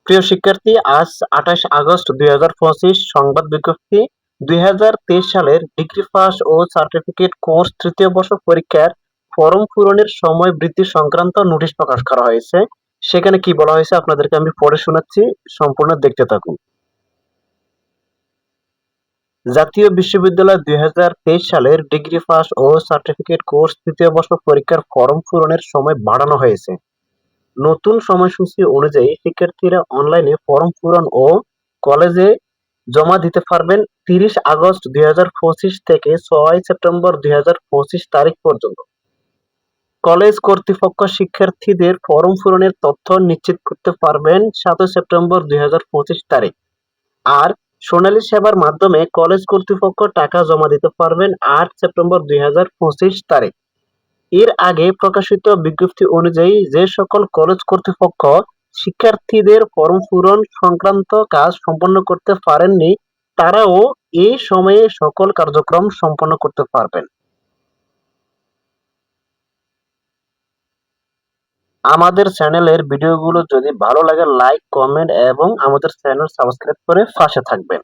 প্রিয় শিক্ষার্থী, আজ 28 আগস্ট 2025 সংবাদ বিজ্ঞপ্তি। 2023 সালের ডিগ্রি পাস ও সার্টিফিকেট কোর্স তৃতীয় বর্ষ পরীক্ষার ফরম পূরণের সময় বৃদ্ধি সংক্রান্ত নোটিশ প্রকাশ করা হয়েছে। সেখানে কি বলা হয়েছে আপনাদেরকে আমি পড়ে শোনাচ্ছি, সম্পূর্ণ দেখতে থাকুন। জাতীয় বিশ্ববিদ্যালয় 2023 সালের ডিগ্রি পাস ও সার্টিফিকেট কোর্স তৃতীয় বর্ষ পরীক্ষার ফরম পূরণের সময় বাড়ানো হয়েছে। নতুন সময়সূচি অনুযায়ী শিক্ষার্থীরা অনলাইনে ফরম পূরণ ও কলেজে জমা দিতে পারবেন 30 আগস্ট 2025 থেকে 6 সেপ্টেম্বর 2025 তারিখ পর্যন্ত। কলেজ কর্তৃপক্ষ শিক্ষার্থীদের ফরম পূরণের তথ্য নিশ্চিত করতে পারবেন 7 সেপ্টেম্বর 2025 তারিখ। আর সোনালী সেবার মাধ্যমে কলেজ কর্তৃপক্ষ টাকা জমা দিতে পারবেন 8 সেপ্টেম্বর 2025 তারিখ। এর আগে প্রকাশিত বিজ্ঞপ্তি অনুযায়ী যে সকল কলেজ কর্তৃপক্ষ শিক্ষার্থীদের ফরম পূরণ সংক্রান্ত কাজ সম্পন্ন করতে পারেননি, তারাও এই সময়ে সকল কার্যক্রম সম্পন্ন করতে পারবেন। আমাদের চ্যানেলের ভিডিওগুলো যদি ভালো লাগে লাইক, কমেন্ট এবং আমাদের চ্যানেল সাবস্ক্রাইব করে পাশে থাকবেন।